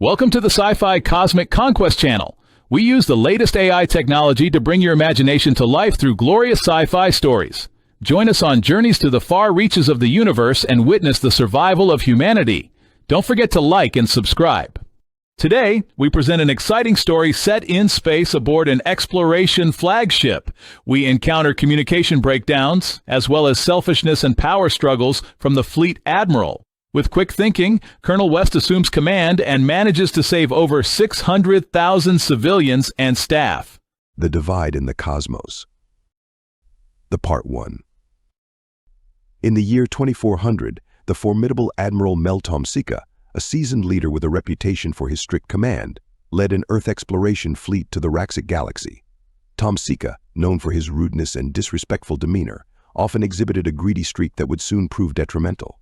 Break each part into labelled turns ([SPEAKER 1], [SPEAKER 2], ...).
[SPEAKER 1] Welcome to the Sci-Fi Cosmic Conquest channel. We use the latest AI technology to bring your imagination to life through glorious sci-fi stories. Join us on journeys to the far reaches of the universe and witness the survival of humanity. Don't forget to like and subscribe. Today, we present an exciting story set in space aboard an exploration flagship. We encounter communication breakdowns, as well as selfishness and power struggles from the fleet admiral. With quick thinking, Colonel West assumes command and manages to save over 600,000 civilians and staff.
[SPEAKER 2] The Divide in the Cosmos. The Part 1. In the year 2400, the formidable Admiral Mel Tomsika, a seasoned leader with a reputation for his strict command, led an Earth exploration fleet to the Raxic Galaxy. Tomsika, known for his rudeness and disrespectful demeanor, often exhibited a greedy streak that would soon prove detrimental.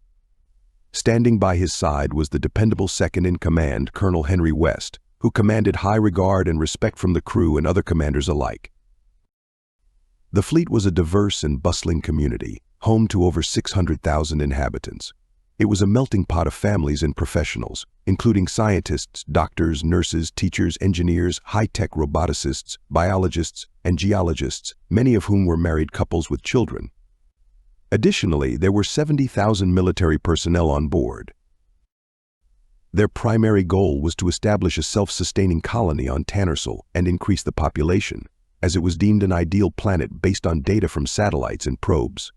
[SPEAKER 2] Standing by his side was the dependable second-in-command, Colonel Henry West, who commanded high regard and respect from the crew and other commanders alike. The fleet was a diverse and bustling community, home to over 600,000 inhabitants. It was a melting pot of families and professionals, including scientists, doctors, nurses, teachers, engineers, high-tech roboticists, biologists, and geologists, many of whom were married couples with children. Additionally, there were 70,000 military personnel on board. Their primary goal was to establish a self-sustaining colony on Tannersall and increase the population, as it was deemed an ideal planet based on data from satellites and probes.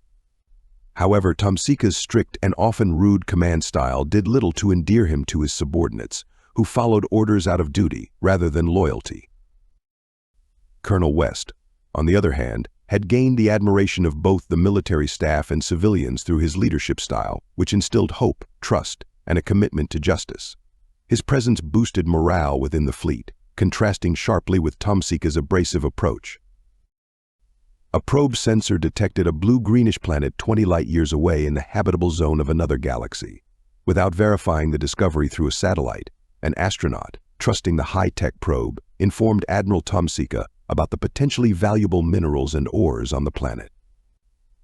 [SPEAKER 2] However, Tomsika's strict and often rude command style did little to endear him to his subordinates, who followed orders out of duty rather than loyalty. Colonel West, on the other hand, had gained the admiration of both the military staff and civilians through his leadership style, which instilled hope, trust, and a commitment to justice. His presence boosted morale within the fleet, contrasting sharply with Tomsika's abrasive approach. A probe sensor detected a blue-greenish planet 20 light-years away in the habitable zone of another galaxy. Without verifying the discovery through a satellite, an astronaut, trusting the high-tech probe, informed Admiral Tomsika about the potentially valuable minerals and ores on the planet.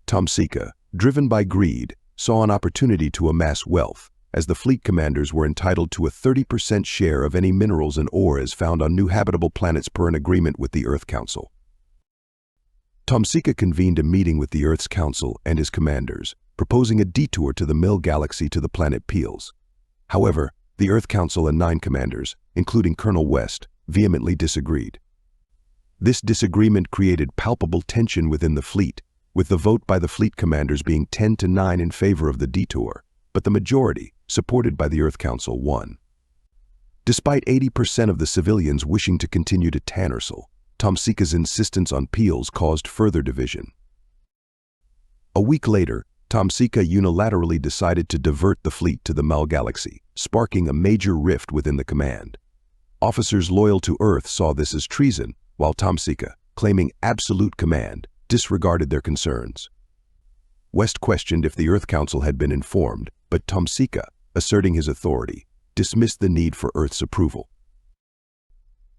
[SPEAKER 2] Tomsika, driven by greed, saw an opportunity to amass wealth, as the fleet commanders were entitled to a 30% share of any minerals and ores found on new habitable planets per an agreement with the Earth Council. Tomsika convened a meeting with the Earth's Council and his commanders, proposing a detour to the Mel Galaxy to the planet Peels. However, the Earth Council and 9 commanders, including Colonel West, vehemently disagreed. This disagreement created palpable tension within the fleet, with the vote by the fleet commanders being 10-9 in favor of the detour, but the majority, supported by the Earth Council, won. Despite 80% of the civilians wishing to continue to Tannersall, Tomsika's insistence on Peels caused further division. A week later, Tomsika unilaterally decided to divert the fleet to the Mel Galaxy, sparking a major rift within the command. Officers loyal to Earth saw this as treason, while Tomsika, claiming absolute command, disregarded their concerns. West questioned if the Earth Council had been informed, but Tomsika, asserting his authority, dismissed the need for Earth's approval.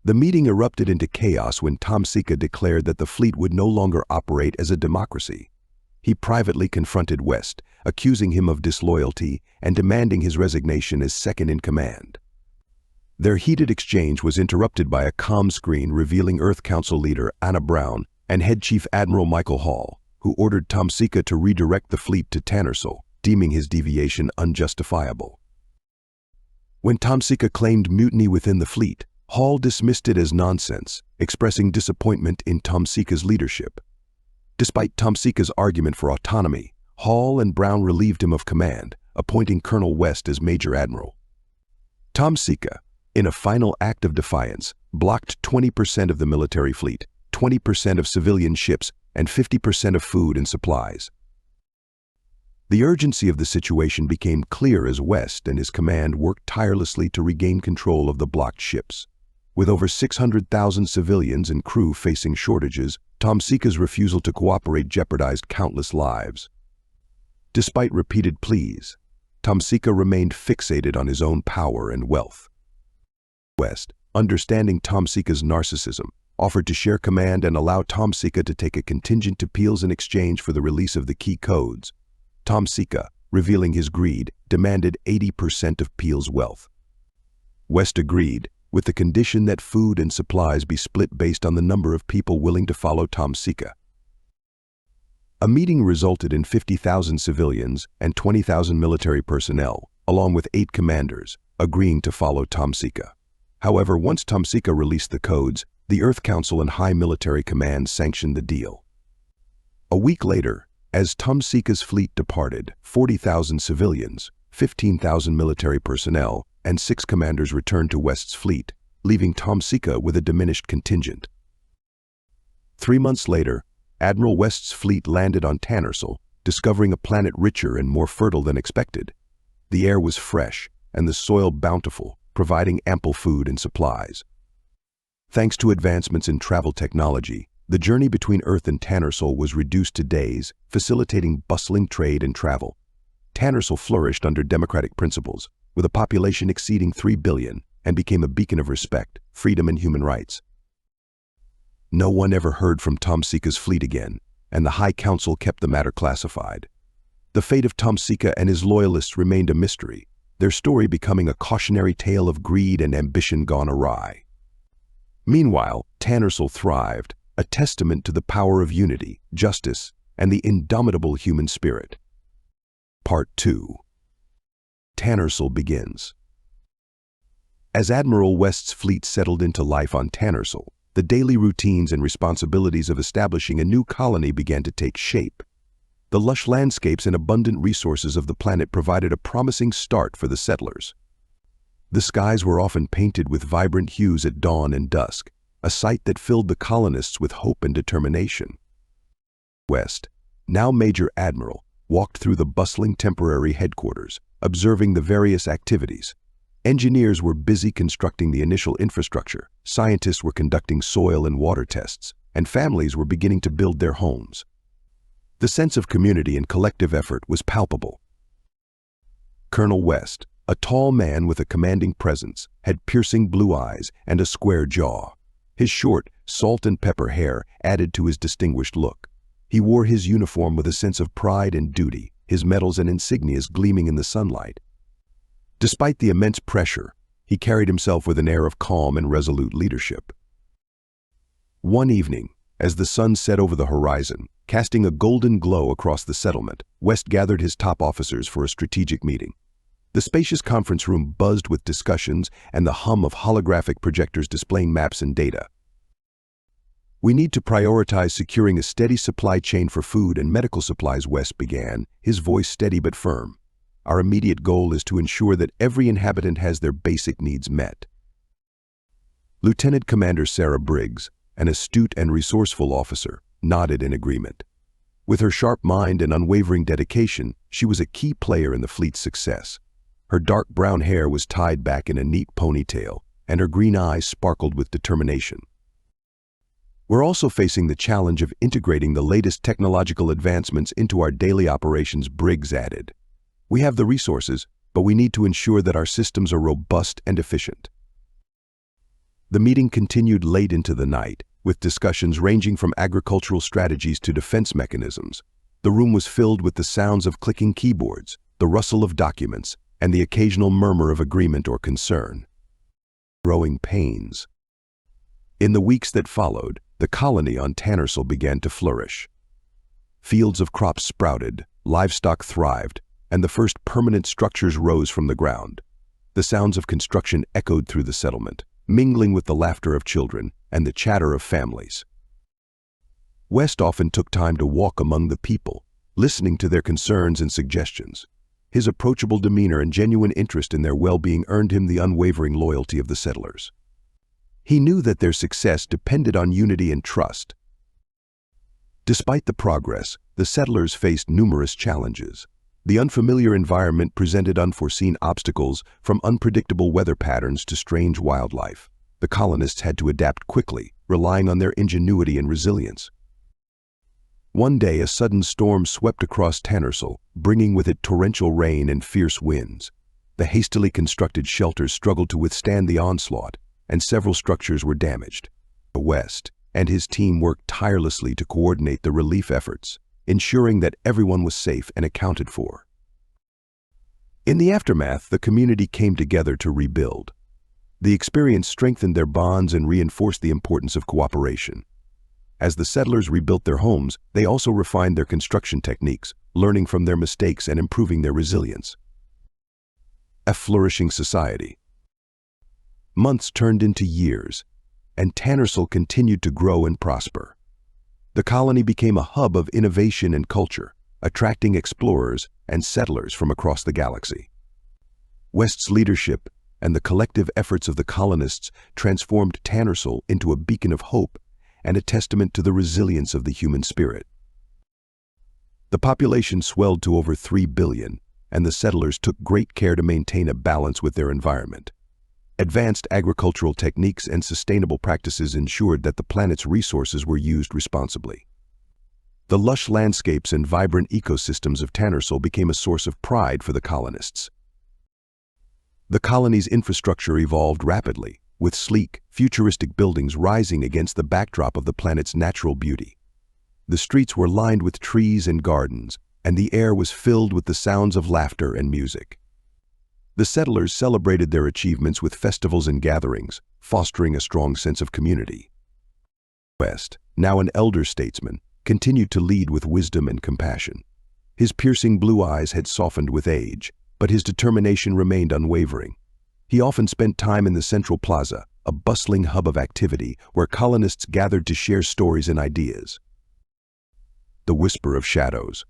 [SPEAKER 2] The meeting erupted into chaos when Tomsika declared that the fleet would no longer operate as a democracy. He privately confronted West, accusing him of disloyalty and demanding his resignation as second-in-command. Their heated exchange was interrupted by a comm screen revealing Earth Council leader Anna Brown and Head Chief Admiral Michael Hall, who ordered Tomsika to redirect the fleet to Tannersall, deeming his deviation unjustifiable. When Tomsika claimed mutiny within the fleet, Hall dismissed it as nonsense, expressing disappointment in Tomsika's leadership. Despite Tomsika's argument for autonomy, Hall and Brown relieved him of command, appointing Colonel West as Major Admiral. Tomsika, in a final act of defiance, blocked 20% of the military fleet, 20% of civilian ships, and 50% of food and supplies. The urgency of the situation became clear as West and his command worked tirelessly to regain control of the blocked ships. With over 600,000 civilians and crew facing shortages, Tomsika's refusal to cooperate jeopardized countless lives. Despite repeated pleas, Tomsika remained fixated on his own power and wealth. West, understanding Tomsika's narcissism, offered to share command and allow Tomsika to take a contingent to Peels in exchange for the release of the key codes. Tomsika, revealing his greed, demanded 80% of Peels' wealth. West agreed, with the condition that food and supplies be split based on the number of people willing to follow Tomsika. A meeting resulted in 50,000 civilians and 20,000 military personnel, along with 8 commanders, agreeing to follow Tomsika. However, once Tomsika released the codes, the Earth Council and High Military Command sanctioned the deal. A week later, as Tomsika's fleet departed, 40,000 civilians, 15,000 military personnel, and 6 commanders returned to West's fleet, leaving Tomsika with a diminished contingent. 3 months later, Admiral West's fleet landed on Tannersall, discovering a planet richer and more fertile than expected. The air was fresh, and the soil bountiful, providing ample food and supplies. Thanks to advancements in travel technology, the journey between Earth and Tannersall was reduced to days, facilitating bustling trade and travel. Tannersall flourished under democratic principles, with a population exceeding 3 billion, and became a beacon of respect, freedom, and human rights. No one ever heard from Tomsika's fleet again, and the High Council kept the matter classified. The fate of Tomsika and his loyalists remained a mystery, their story becoming a cautionary tale of greed and ambition gone awry. Meanwhile, Tannersall thrived, a testament to the power of unity, justice, and the indomitable human spirit. Part 2. Tannersall begins. As Admiral West's fleet settled into life on Tannersall, the daily routines and responsibilities of establishing a new colony began to take shape. The lush landscapes and abundant resources of the planet provided a promising start for the settlers. The skies were often painted with vibrant hues at dawn and dusk, a sight that filled the colonists with hope and determination. West, now Major Admiral, walked through the bustling temporary headquarters, observing the various activities. Engineers were busy constructing the initial infrastructure, scientists were conducting soil and water tests, and families were beginning to build their homes. The sense of community and collective effort was palpable. Colonel West, a tall man with a commanding presence, had piercing blue eyes and a square jaw. His short, salt and pepper hair added to his distinguished look. He wore his uniform with a sense of pride and duty, his medals and insignias gleaming in the sunlight. Despite the immense pressure, he carried himself with an air of calm and resolute leadership. One evening, as the sun set over the horizon, casting a golden glow across the settlement, West gathered his top officers for a strategic meeting. The spacious conference room buzzed with discussions and the hum of holographic projectors displaying maps and data. "We need to prioritize securing a steady supply chain for food and medical supplies," West began, his voice steady but firm. "Our immediate goal is to ensure that every inhabitant has their basic needs met." Lieutenant Commander Sarah Briggs, an astute and resourceful officer, nodded in agreement. With her sharp mind and unwavering dedication, she was a key player in the fleet's success. Her dark brown hair was tied back in a neat ponytail, and her green eyes sparkled with determination. "We're also facing the challenge of integrating the latest technological advancements into our daily operations," Briggs added. "We have the resources, but we need to ensure that our systems are robust and efficient." The meeting continued late into the night, with discussions ranging from agricultural strategies to defense mechanisms. The room was filled with the sounds of clicking keyboards, the rustle of documents, and the occasional murmur of agreement or concern. Growing pains. In the weeks that followed, the colony on Tannersall began to flourish. Fields of crops sprouted, livestock thrived, and the first permanent structures rose from the ground. The sounds of construction echoed through the settlement, mingling with the laughter of children and the chatter of families. West often took time to walk among the people, listening to their concerns and suggestions. His approachable demeanor and genuine interest in their well-being earned him the unwavering loyalty of the settlers. He knew that their success depended on unity and trust. Despite the progress, the settlers faced numerous challenges. The unfamiliar environment presented unforeseen obstacles, from unpredictable weather patterns to strange wildlife. The colonists had to adapt quickly, relying on their ingenuity and resilience. One day, a sudden storm swept across Tannersall, bringing with it torrential rain and fierce winds. The hastily constructed shelters struggled to withstand the onslaught, and several structures were damaged. West and his team worked tirelessly to coordinate the relief efforts, ensuring that everyone was safe and accounted for. In the aftermath, the community came together to rebuild. The experience strengthened their bonds and reinforced the importance of cooperation. As the settlers rebuilt their homes, they also refined their construction techniques, learning from their mistakes and improving their resilience. A flourishing society. Months turned into years, and Tannersall continued to grow and prosper. The colony became a hub of innovation and culture, attracting explorers and settlers from across the galaxy. West's leadership and the collective efforts of the colonists transformed Tannersall into a beacon of hope and a testament to the resilience of the human spirit. The population swelled to over 3 billion, and the settlers took great care to maintain a balance with their environment. Advanced agricultural techniques and sustainable practices ensured that the planet's resources were used responsibly. The lush landscapes and vibrant ecosystems of Tannersall became a source of pride for the colonists. The colony's infrastructure evolved rapidly, with sleek, futuristic buildings rising against the backdrop of the planet's natural beauty. The streets were lined with trees and gardens, and the air was filled with the sounds of laughter and music. The settlers celebrated their achievements with festivals and gatherings, fostering a strong sense of community. West, now an elder statesman, continued to lead with wisdom and compassion. His piercing blue eyes had softened with age, but his determination remained unwavering. He often spent time in the Central Plaza, a bustling hub of activity where colonists gathered to share stories and ideas. The whisper of shadows.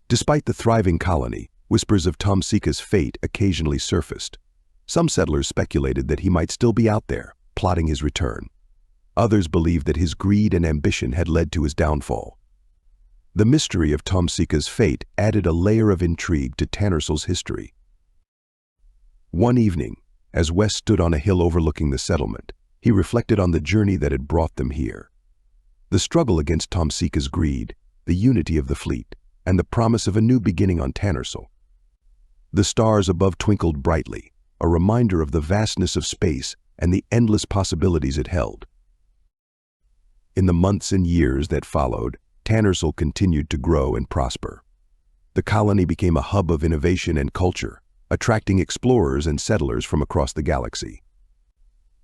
[SPEAKER 2] Despite the thriving colony, whispers of Tomsika's fate occasionally surfaced. Some settlers speculated that he might still be out there, plotting his return. Others believed that his greed and ambition had led to his downfall. The mystery of Tomsika's fate added a layer of intrigue to Tannersall's history. One evening, as West stood on a hill overlooking the settlement, he reflected on the journey that had brought them here. The struggle against Tomsika's greed, the unity of the fleet, and the promise of a new beginning on Tannersall. The stars above twinkled brightly, a reminder of the vastness of space and the endless possibilities it held. In the months and years that followed, Tannersall continued to grow and prosper. The colony became a hub of innovation and culture, attracting explorers and settlers from across the galaxy.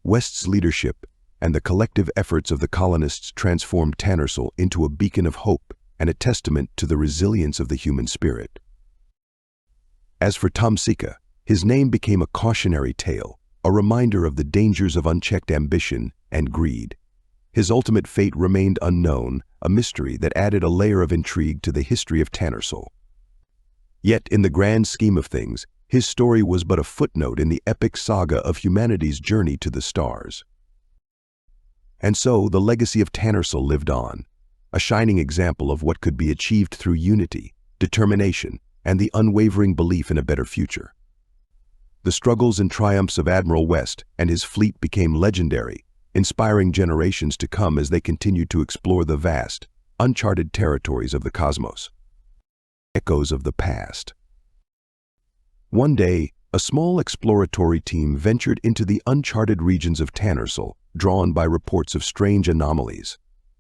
[SPEAKER 2] West's leadership and the collective efforts of the colonists transformed Tannersall into a beacon of hope and a testament to the resilience of the human spirit. As for Tomsika, his name became a cautionary tale, a reminder of the dangers of unchecked ambition and greed. His ultimate fate remained unknown, a mystery that added a layer of intrigue to the history of Tannersall. Yet, in the grand scheme of things, his story was but a footnote in the epic saga of humanity's journey to the stars. And so, the legacy of Tannersall lived on, a shining example of what could be achieved through unity, determination, and the unwavering belief in a better future. The struggles and triumphs of Admiral West and his fleet became legendary, inspiring generations to come as they continued to explore the vast, uncharted territories of the cosmos. Echoes of the past. One day, a small exploratory team ventured into the uncharted regions of Tannersall, drawn by reports of strange anomalies.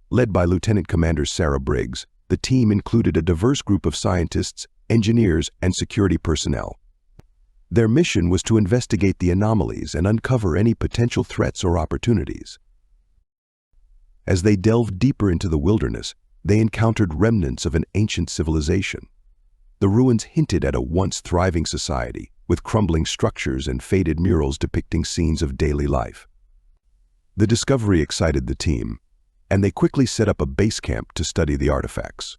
[SPEAKER 2] Led by Lieutenant Commander Sarah Briggs, the team included a diverse group of scientists, engineers, and security personnel. Their mission was to investigate the anomalies and uncover any potential threats or opportunities. As they delved deeper into the wilderness, they encountered remnants of an ancient civilization. The ruins hinted at a once thriving society, with crumbling structures and faded murals depicting scenes of daily life. The discovery excited the team, and they quickly set up a base camp to study the artifacts.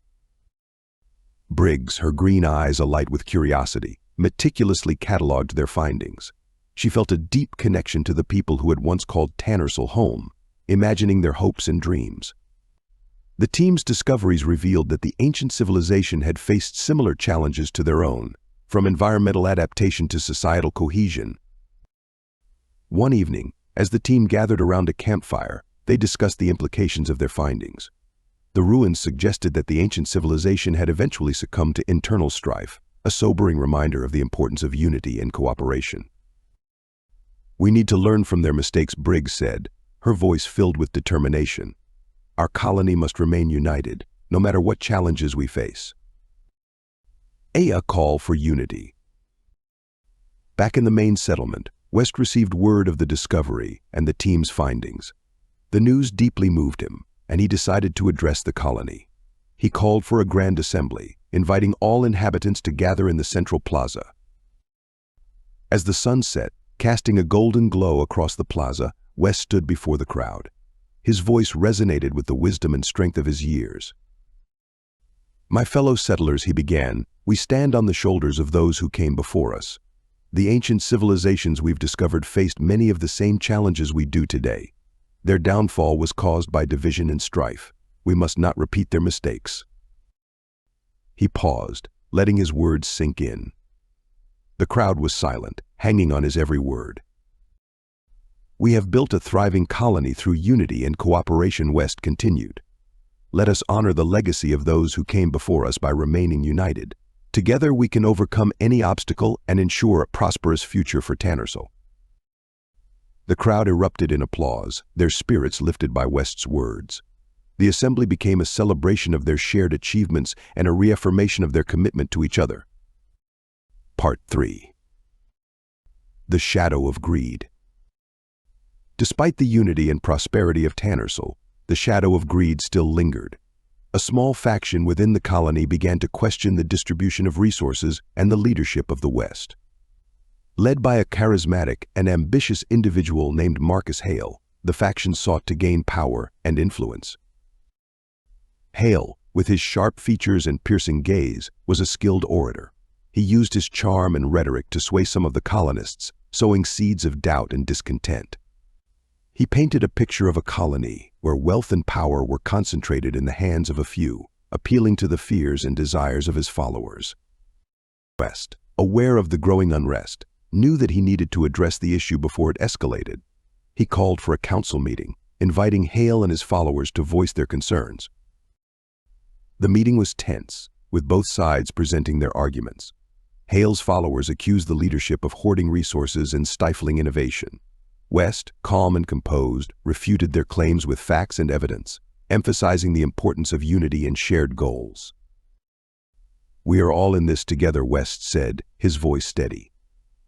[SPEAKER 2] Briggs, her green eyes alight with curiosity, meticulously catalogued their findings. She felt a deep connection to the people who had once called Tannersall home, imagining their hopes and dreams. The team's discoveries revealed that the ancient civilization had faced similar challenges to their own, from environmental adaptation to societal cohesion. One evening, as the team gathered around a campfire, they discussed the implications of their findings. The ruins suggested that the ancient civilization had eventually succumbed to internal strife, a sobering reminder of the importance of unity and cooperation. "We need to learn from their mistakes," Briggs said, her voice filled with determination. "Our colony must remain united, no matter what challenges we face." A call for unity. Back in the main settlement, West received word of the discovery and the team's findings. The news deeply moved him, and he decided to address the colony. He called for a grand assembly, inviting all inhabitants to gather in the central plaza. As the sun set, casting a golden glow across the plaza, West stood before the crowd. His voice resonated with the wisdom and strength of his years. "My fellow settlers," he began, "we stand on the shoulders of those who came before us. The ancient civilizations we've discovered faced many of the same challenges we do today. Their downfall was caused by division and strife. We must not repeat their mistakes." He paused, letting his words sink in. The crowd was silent, hanging on his every word. "We have built a thriving colony through unity and cooperation," West continued. "Let us honor the legacy of those who came before us by remaining united. Together we can overcome any obstacle and ensure a prosperous future for Tannersall." The crowd erupted in applause, their spirits lifted by West's words. The assembly became a celebration of their shared achievements and a reaffirmation of their commitment to each other. Part 3. The Shadow of Greed. Despite the unity and prosperity of Tannersall, the shadow of greed still lingered. A small faction within the colony began to question the distribution of resources and the leadership of the West. Led by a charismatic and ambitious individual named Marcus Hale, the faction sought to gain power and influence. Hale, with his sharp features and piercing gaze, was a skilled orator. He used his charm and rhetoric to sway some of the colonists, sowing seeds of doubt and discontent. He painted a picture of a colony where wealth and power were concentrated in the hands of a few, appealing to the fears and desires of his followers. West, aware of the growing unrest, knew that he needed to address the issue before it escalated. He called for a council meeting, inviting Hale and his followers to voice their concerns. The meeting was tense, with both sides presenting their arguments. Hale's followers accused the leadership of hoarding resources and stifling innovation. West, calm and composed, refuted their claims with facts and evidence, emphasizing the importance of unity and shared goals. "We are all in this together," West said, his voice steady.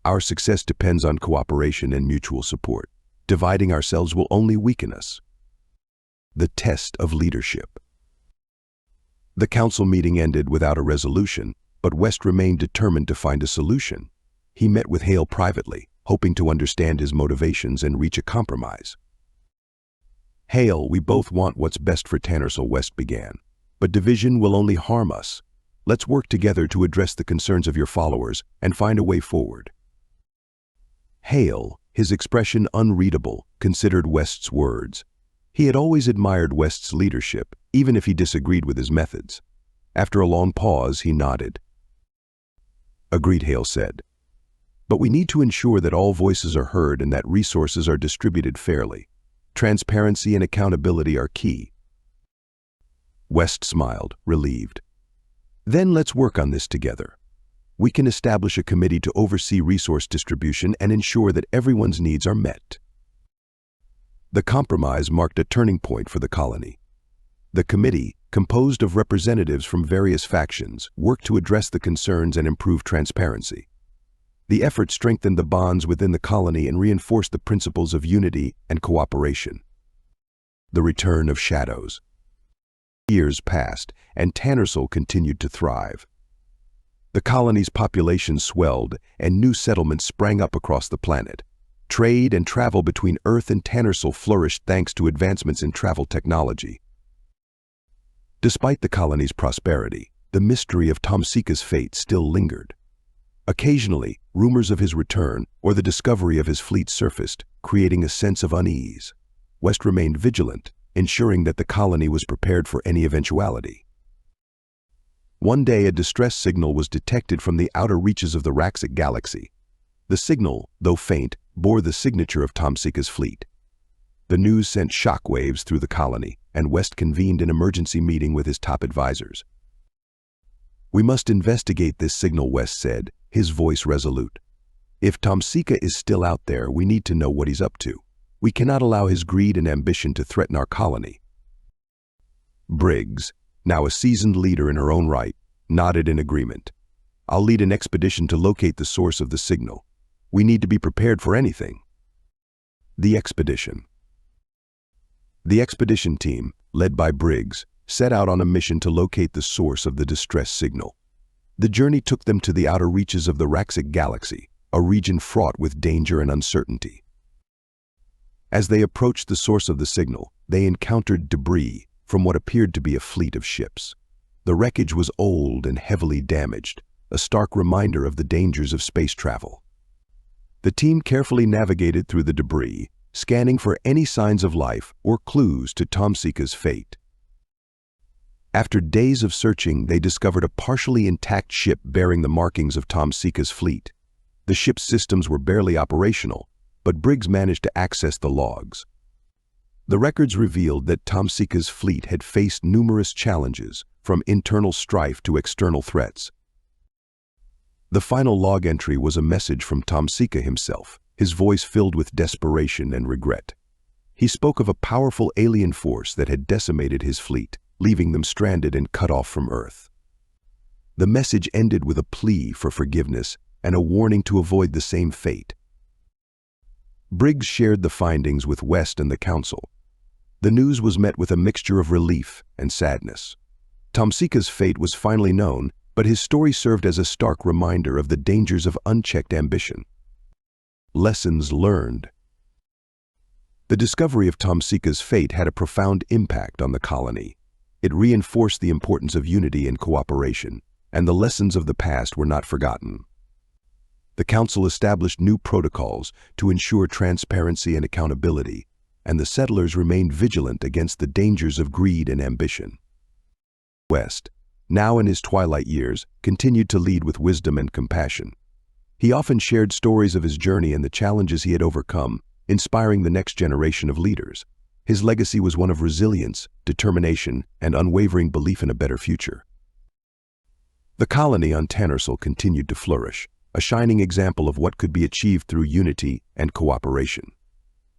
[SPEAKER 2] "Our success depends on cooperation and mutual support. Dividing ourselves will only weaken us." The test of leadership. The council meeting ended without a resolution, but West remained determined to find a solution. He met with Hale privately, hoping to understand his motivations and reach a compromise. "Hale, we both want what's best for Tannersall," West began. "But division will only harm us. Let's work together to address the concerns of your followers and find a way forward." Hale, his expression unreadable, considered West's words. He had always admired West's leadership, even if he disagreed with his methods. After a long pause, he nodded. "Agreed," Hale said. "But we need to ensure that all voices are heard and that resources are distributed fairly. Transparency and accountability are key." West smiled, relieved. "Then let's work on this together. We can establish a committee to oversee resource distribution and ensure that everyone's needs are met." The compromise marked a turning point for the colony. The committee, composed of representatives from various factions, worked to address the concerns and improve transparency. The effort strengthened the bonds within the colony and reinforced the principles of unity and cooperation. The return of shadows. Years passed, and Tannersall continued to thrive. The colony's population swelled, and new settlements sprang up across the planet. Trade and travel between Earth and Tannersall flourished thanks to advancements in travel technology. Despite the colony's prosperity, the mystery of Tomsika's fate still lingered. Occasionally, rumors of his return or the discovery of his fleet surfaced, creating a sense of unease. West remained vigilant, ensuring that the colony was prepared for any eventuality. One day, a distress signal was detected from the outer reaches of the Raxic Galaxy. The signal, though faint, bore the signature of Tomsika's fleet. The news sent shockwaves through the colony, and West convened an emergency meeting with his top advisors. "We must investigate this signal," West said, his voice resolute. "If Tomsika is still out there, we need to know what he's up to. We cannot allow his greed and ambition to threaten our colony." Briggs, now a seasoned leader in her own right, nodded in agreement. "I'll lead an expedition to locate the source of the signal. We need to be prepared for anything. The expedition. The expedition team, led by Briggs, set out on a mission to locate the source of the distress signal. The journey took them to the outer reaches of the Raxic Galaxy, a region fraught with danger and uncertainty. As they approached the source of the signal, they encountered debris from what appeared to be a fleet of ships. The wreckage was old and heavily damaged, a stark reminder of the dangers of space travel. The team carefully navigated through the debris, scanning for any signs of life or clues to Tomsika's fate. After days of searching, they discovered a partially intact ship bearing the markings of Tomsika's fleet. The ship's systems were barely operational, but Briggs managed to access the logs. The records revealed that Tomsika's fleet had faced numerous challenges, from internal strife to external threats. The final log entry was a message from Tomsika himself, his voice filled with desperation and regret. He spoke of a powerful alien force that had decimated his fleet, leaving them stranded and cut off from Earth. The message ended with a plea for forgiveness and a warning to avoid the same fate. Briggs shared the findings with West and the Council. The news was met with a mixture of relief and sadness. Tomsika's fate was finally known, but his story served as a stark reminder of the dangers of unchecked ambition. Lessons learned. The discovery of Tomsika's fate had a profound impact on the colony. It reinforced the importance of unity and cooperation, and the lessons of the past were not forgotten. The Council established new protocols to ensure transparency and accountability, and the settlers remained vigilant against the dangers of greed and ambition. West, now in his twilight years, continued to lead with wisdom and compassion. He often shared stories of his journey and the challenges he had overcome, inspiring the next generation of leaders. His legacy was one of resilience, determination, and unwavering belief in a better future. The colony on Tannersall continued to flourish, a shining example of what could be achieved through unity and cooperation.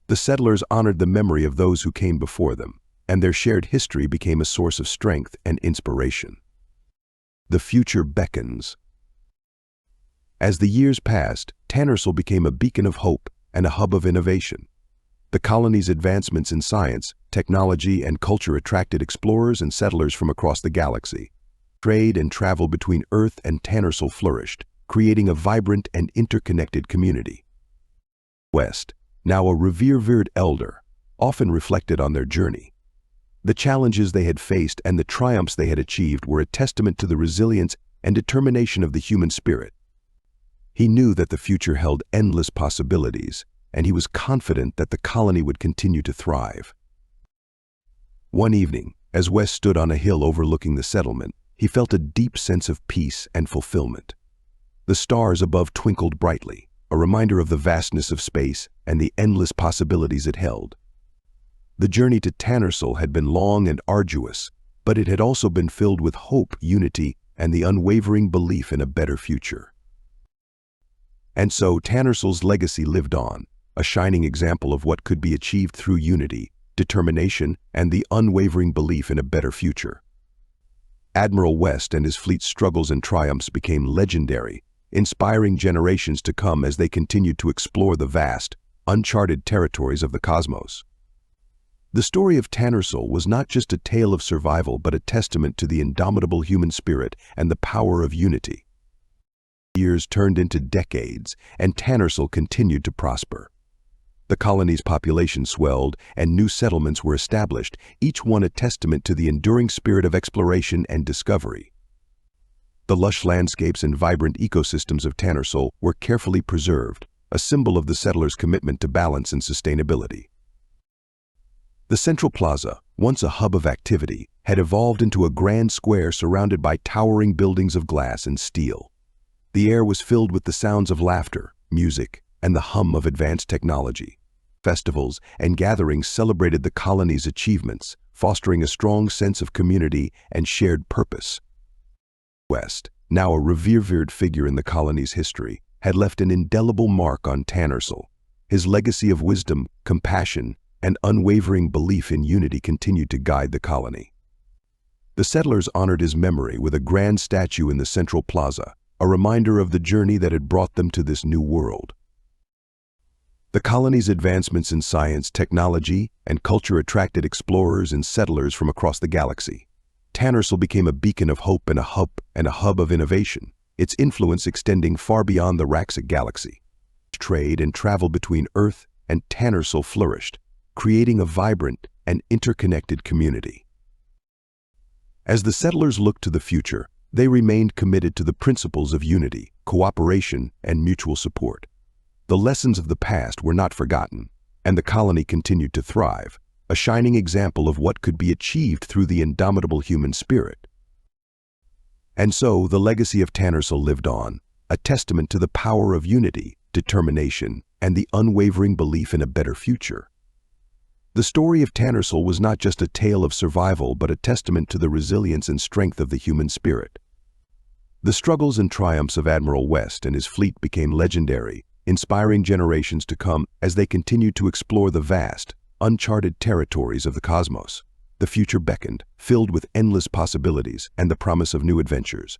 [SPEAKER 2] The settlers honored the memory of those who came before them, and their shared history became a source of strength and inspiration. The future beckons. As the years passed, Tannersall became a beacon of hope and a hub of innovation. The colony's advancements in science, technology, and culture attracted explorers and settlers from across the galaxy. Trade and travel between Earth and Tannersall flourished, creating a vibrant and interconnected community. West, now a revered elder, often reflected on their journey. The challenges they had faced and the triumphs they had achieved were a testament to the resilience and determination of the human spirit. He knew that the future held endless possibilities, and he was confident that the colony would continue to thrive. One evening, as West stood on a hill overlooking the settlement, he felt a deep sense of peace and fulfillment. The stars above twinkled brightly, a reminder of the vastness of space and the endless possibilities it held. The journey to Tannersall had been long and arduous, but it had also been filled with hope, unity, and the unwavering belief in a better future. And so Tannersall's legacy lived on, a shining example of what could be achieved through unity, determination, and the unwavering belief in a better future. Admiral West and his fleet's struggles and triumphs became legendary, inspiring generations to come as they continued to explore the vast, uncharted territories of the cosmos. The story of Tannersall was not just a tale of survival but a testament to the indomitable human spirit and the power of unity. Years turned into decades, and Tannersall continued to prosper. The colony's population swelled, and new settlements were established, each one a testament to the enduring spirit of exploration and discovery. The lush landscapes and vibrant ecosystems of Tannersall were carefully preserved, a symbol of the settlers' commitment to balance and sustainability. The central plaza, once a hub of activity, had evolved into a grand square surrounded by towering buildings of glass and steel. The air was filled with the sounds of laughter, music, and the hum of advanced technology. Festivals and gatherings celebrated the colony's achievements, fostering a strong sense of community and shared purpose. West, now a revered figure in the colony's history, had left an indelible mark on Tannersall. His legacy of wisdom, compassion, and unwavering belief in unity continued to guide the colony. The settlers honored his memory with a grand statue in the central plaza, a reminder of the journey that had brought them to this new world. The colony's advancements in science, technology, and culture attracted explorers and settlers from across the galaxy. Tannersall became a beacon of hope and a hub of innovation, its influence extending far beyond the Raxic Galaxy. Trade and travel between Earth and Tannersall flourished, creating a vibrant and interconnected community. As the settlers looked to the future, they remained committed to the principles of unity, cooperation, and mutual support. The lessons of the past were not forgotten, and the colony continued to thrive, a shining example of what could be achieved through the indomitable human spirit. And so, the legacy of Tannersall lived on, a testament to the power of unity, determination, and the unwavering belief in a better future. The story of Tannersall was not just a tale of survival, but a testament to the resilience and strength of the human spirit. The struggles and triumphs of Admiral West and his fleet became legendary, inspiring generations to come as they continued to explore the vast, uncharted territories of the cosmos. The future beckoned, filled with endless possibilities and the promise of new adventures.